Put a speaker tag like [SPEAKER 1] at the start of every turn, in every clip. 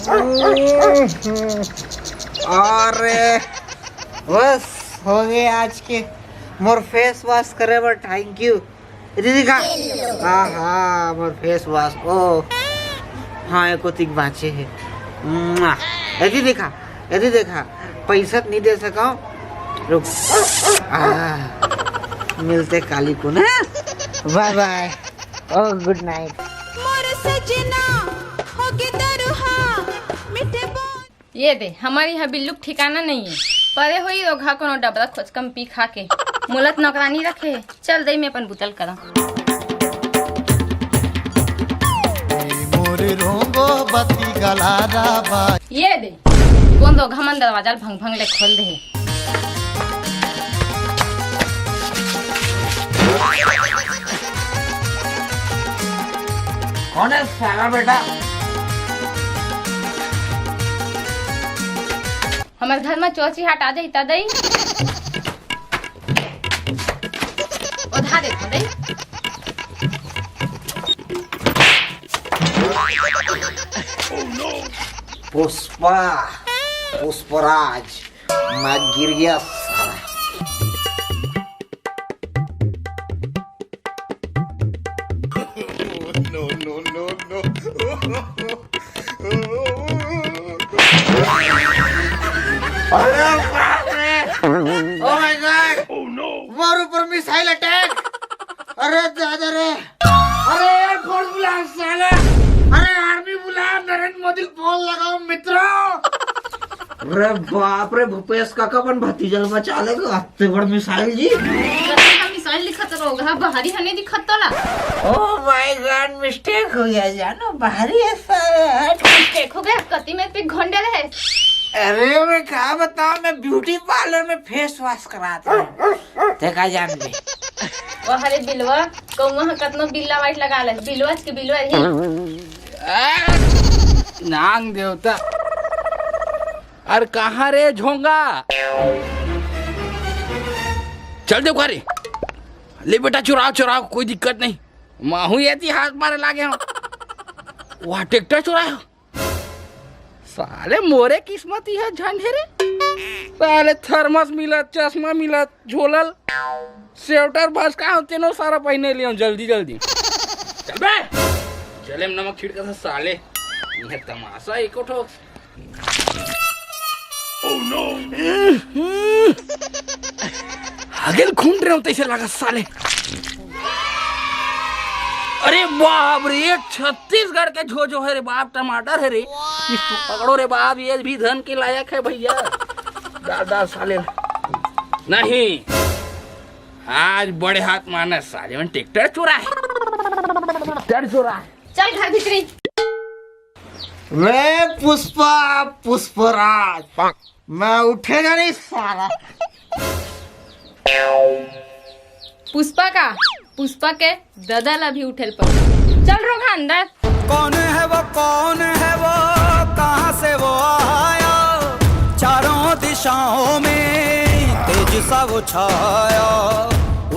[SPEAKER 1] अरे बस हो गए आज के मोर फेस वॉश करे बर थैंक यू दीदी का। हाँ हाँ मोर फेस वॉश ओ हाँ एको तिक बाँचे है। यदि देखा पैसा नहीं दे सका रुक मिलते काली को ना। बाय बाय ओ गुड नाइट।
[SPEAKER 2] ये दे हमारी यहाँ बिल्लू ठिकाना नहीं है। परे हुई ओघा कोनो डबरा खोज कम पी खा के मुलत नौकरानी रखे। चल दई में अपन बुतल करा। ये दे कौन दो घमन दरवाजा भंग भंग ले खोल दे।
[SPEAKER 1] कौन है साला बेटा?
[SPEAKER 2] हमारे घर में चौची हट आ जाई तदई उधा देखो दई।
[SPEAKER 1] पुष्पा पुष्पराज मैं गिर गया साला। अरे बाप रे ओह माय गॉड मोर ऊपर मिसाइल अटैक। अरे दादा रे अरे एयरफोर्स बुला साला। अरे आर्मी बुला नरेंद्र मोदी फोन लगाओ मित्रों। अरे बाप रे भूपेश काका बन भतीजा बचा लेगा हत्ते बड़ मिसाइल जी।
[SPEAKER 2] मिसाइल लिखत रहोगा बाहरी हने दिखत ला।
[SPEAKER 1] ओह माय गॉड मिस्टेक हो गया जानो बाहरी है साला।
[SPEAKER 2] मिस्टेक हो गया कति में पे घंटे रहे।
[SPEAKER 1] अरे मैं क्या बताऊं मैं ब्यूटी पार्लर में फेस वॉश कराता हूँ देखा जान दे।
[SPEAKER 2] वो हरे बिलवा कौवा कतनो बिल्ला वाइट लगा ले बिलवा के बिलवा ही
[SPEAKER 3] नांग देवता। अरे कहाँ रे झोंगा चल दे रे ले बेटा चुराओ चुराओ कोई दिक्कत नहीं। माहू ये हाथ मारे लागे हो वहाँ ट्रैक्टर चुराया। साले मोरे किस्मत है झंझेरे। साले थर्मस मिलत चश्मा मिलत झोलल स्वेटर बस का होते नो सारा पहने लियो जल्दी जल्दी। चल बे चले नमक छिड़का था साले ये तमाशा एक उठो। ओह नो आगे खून रहे होते ऐसे लगा साले। अरे बाप रे छत्तीसगढ़ के झोझो है रे बाप टमाटर है रे। इसको पकड़ो रे बाप ये भी धन के लायक है भैया। डाल डाल साले नहीं आज बड़े हाथ मारना साले में ट्रैक्टर चोरा है ट्रैक्टर चोरा है।
[SPEAKER 2] चल घर भीतरी।
[SPEAKER 1] वे पुष्पा पुष्पराज मैं उठेगा नहीं साला।
[SPEAKER 2] पुष्पा का पुष्पा के ददल अभी उठेल पर। चल रोगा अंदर।
[SPEAKER 4] कौन है वो कहाँ से वो आया चारों दिशाओं में तेज सा वो छाया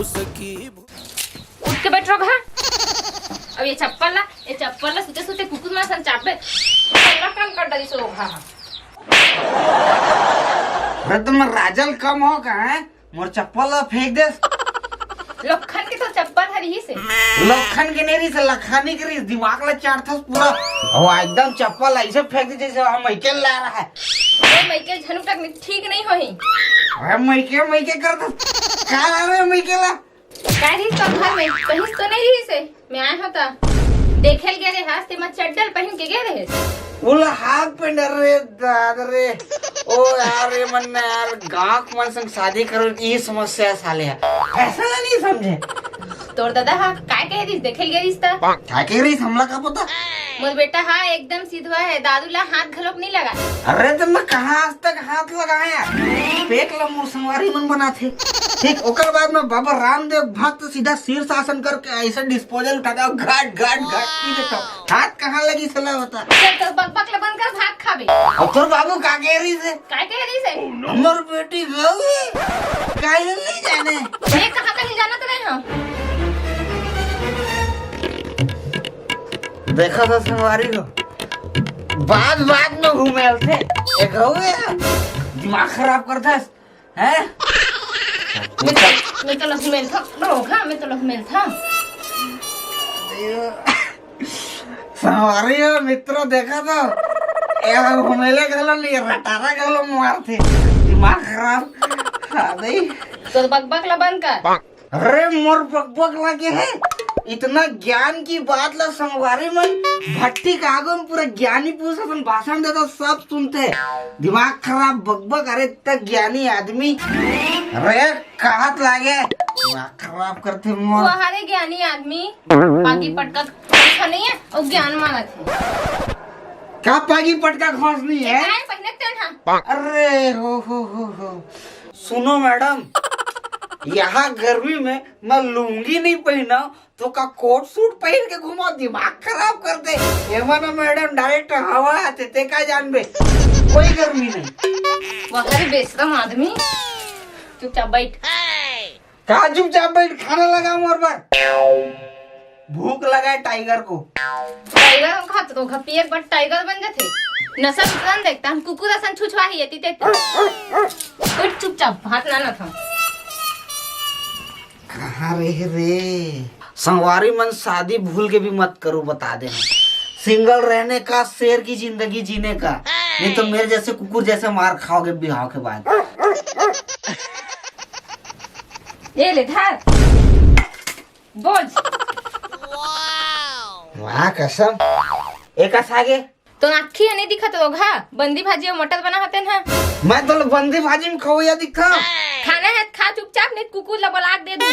[SPEAKER 4] उसकी।
[SPEAKER 2] उठ के बैठ रोगा। अब ये चप्पल ला सुते सुते कुकुर मां सन चापे पल्ला काम कर डाली सो रोगा।
[SPEAKER 1] अरे तुम राजल कम हो कहाँ है मोर चप्पल फेंक दे।
[SPEAKER 2] लखन के तो चप्पल हरी ही से
[SPEAKER 1] लखन के नहीं से लखानी के रिस दिमाग ला चार था पूरा वो एकदम चप्पल ऐसे फेंक दे जैसे हम माइकल ला रहा है।
[SPEAKER 2] वो माइकल झनुक तक ठीक नहीं होही।
[SPEAKER 1] अरे माइके कर दो क्या ला रहे माइके ला
[SPEAKER 2] काय रही तो घर में कहीं तो नहीं रही से मैं आया होता देखेल गए रे हाथ ते मत चड्डल पहन के गए रहे।
[SPEAKER 1] बोला हाथ पे डर रे दादा रे ओ यार ये मन यार गाँव मन संग शादी करो ये समस्या साले ऐसा नहीं समझे।
[SPEAKER 2] तोर दादा हा काय कह रही देखेल गए रिश्ता
[SPEAKER 1] क्या कह रही हमला का पता।
[SPEAKER 2] मोर बेटा हा एकदम सीधा है दादू ला हाथ घलोक नहीं लगा।
[SPEAKER 1] अरे तुम कहाँ आज तक हाथ लगाया पेट ला मोर संगवारी मन बना थे ठीक ओकर बाद में बाबा रामदेव भक्त सीधा शीर्षासन करके ऐसा डिस्पोजल उठाता घाट घाट घाट की देखो हाथ कहाँ लगी सला होता।
[SPEAKER 2] चल तो बकबक बन कर भाग खाबे।
[SPEAKER 1] अब तोर बाबू का कह रही से
[SPEAKER 2] काय कह रही से
[SPEAKER 1] हमर बेटी गई काहे नहीं जाने
[SPEAKER 2] ये कहाँ कहीं जाना तो नहीं हो।
[SPEAKER 1] देखा था संगवारी को बाद में घूमे थे एक हो गया दिमाग खराब करता है
[SPEAKER 2] मैं तो लख मेल था रोगा मैं तो लख मेल था
[SPEAKER 1] सवारी हो मित्र देखा तो एक घूमेले गलो नहीं रटारा गलो मार थे दिमाग खराब नहीं
[SPEAKER 2] तो बकबक ला बंद कर
[SPEAKER 1] अरे मोर बकबक लगे है इतना ज्ञान की बात ला संगवारी में भट्टी का आगो में पूरा ज्ञानी पुरुष अपन भाषण देता सब सुनते दिमाग खराब बकबक अरे तक ज्ञानी आदमी अरे कहत लागे दिमाग खराब करते मोर
[SPEAKER 2] वहारे ज्ञानी आदमी पागी पटका अच्छा नहीं है और ज्ञान माना थे
[SPEAKER 1] क्या पागी पटका खोस नहीं है
[SPEAKER 2] काय पहने तेन हां
[SPEAKER 1] अरे हो सुनो मैडम यहाँ गर्मी में मैं लुंगी नहीं पहना तो का कोट सूट पहन के घुमाओ दिमाग खराब कर दे ये माना मैडम डायरेक्ट हवा आते ते का जान बे कोई गर्मी नहीं
[SPEAKER 2] वहारे बेशरम आदमी चुपचाप बैठ
[SPEAKER 1] कहा चुपचाप बैठ खाना लगा मोर पर भूख लगा है टाइगर को
[SPEAKER 2] टाइगर हम खाते तो घपी एक बार टाइगर बन जाते नसल तुरंत देखता हम कुकुर असन छुछवा ही येती ते बैठ चुपचाप हाथ ना था
[SPEAKER 1] कहाँ रहे रे संगवारी मन शादी भूल के भी मत करो बता दे सिंगल रहने का शेर की जिंदगी जीने का नहीं तो मेरे जैसे कुकुर जैसे मार खाओगे बिहाव के बाद
[SPEAKER 2] ये ले धार बोझ
[SPEAKER 1] वाह कसम एक आगे
[SPEAKER 2] तो आखी नहीं दिखत रोगा बंदी भाजी और मटर बना हते ना
[SPEAKER 1] मैं तो बंदी भाजी में खवैया दिखा
[SPEAKER 2] खाना है खा चुपचाप नहीं कुकुर ला बलाक दे दूं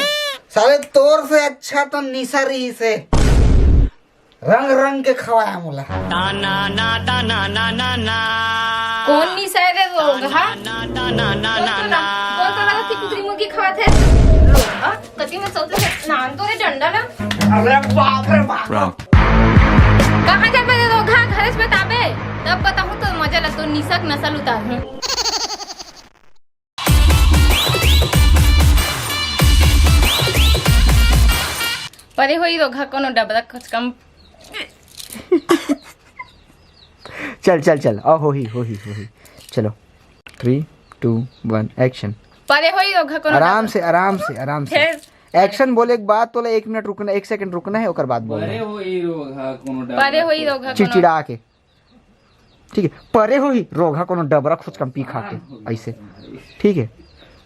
[SPEAKER 1] साले तोर से अच्छा तो निसरी से रंग रंग के खवाया मुला
[SPEAKER 2] कौन नी सह रोगा कौन तो लगा कि कुकरी मुर्गी खात है रोगा कति में सोच ले नान तो रे डंडा ला
[SPEAKER 1] अरे बाप रे बाप
[SPEAKER 2] कहां जा बे रोगा घर से बताबे तब बताऊं तो मजा ला तो निसक नस्ल उतारूं परे होई रोगा कोनो डबरा कुछ कम
[SPEAKER 5] चल हो ही चलो 3 2 1 एक्शन
[SPEAKER 2] परे होई रोगा कोनो
[SPEAKER 5] आराम से एक्शन बोले के बाद तो 1 मिनट रुकना 1 सेकंड रुकना है ओकर बाद बोलना
[SPEAKER 3] परे होई रोगा कोनो डबरा
[SPEAKER 2] परे होई रोगा
[SPEAKER 5] चिड़चिड़ा के ठीक है परे होई रोगा कोनो डबरा खुद कम पी खा के ऐसे ठीक है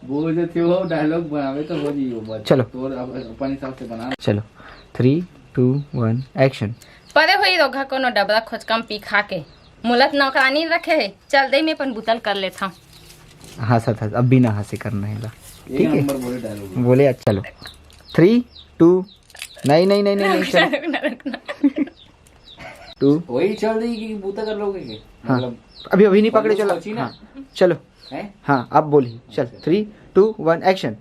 [SPEAKER 3] बोल देते हो डायलॉग बनावे तो हो जी वो
[SPEAKER 5] चलो
[SPEAKER 3] तोर अपन हिसाब से बना
[SPEAKER 5] चलो 3 2 1 एक्शन
[SPEAKER 2] परे होई रोगा कोनो डबरा खोज कम पी खा के मुलत नौकरानी रखे है चल दे मैं अपन बुतल कर लेता हूं
[SPEAKER 5] हाँ सर अब बिना हंसे करना है
[SPEAKER 3] एक नंबर बोले डायलॉग
[SPEAKER 5] बोले चलो 3 2 नहीं चलो 2
[SPEAKER 3] वही चल रही कि बूता कर लोगे के
[SPEAKER 5] हाँ अभी नहीं पकड़े चलो
[SPEAKER 3] सोची ना।
[SPEAKER 5] हाँ चलो
[SPEAKER 3] हैं
[SPEAKER 5] हाँ अब बोली चल 3 2 1 एक्शन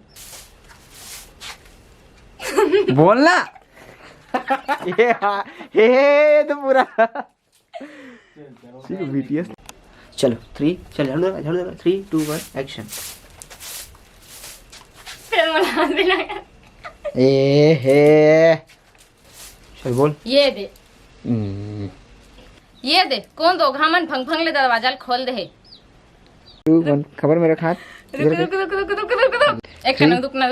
[SPEAKER 5] बोलना ये तो पूरा बीटीएस चलो 3 चल झड़ 3 2 1 एक्शन
[SPEAKER 2] फिर मला दिला
[SPEAKER 5] ए हे चल बोल
[SPEAKER 2] ये दे कौन दो घामन फंग फंग ले दरवाजा खोल दे
[SPEAKER 5] 2 1 खबर मेरा हाथ
[SPEAKER 2] रुक एक क्षण रुकना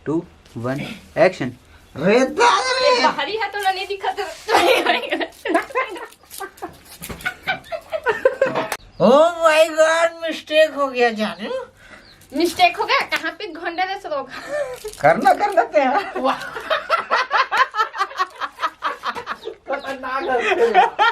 [SPEAKER 5] 2 1 एक्शन
[SPEAKER 1] रे दादा
[SPEAKER 2] बाहरी है तो नहीं दिखा
[SPEAKER 1] ओ माय गॉड मिस्टेक हो गया जानू
[SPEAKER 2] मिस्टेक हो गया कहाँ पे घंटे से रोगा
[SPEAKER 1] करना तेरा
[SPEAKER 2] वाह
[SPEAKER 1] खतरनाक है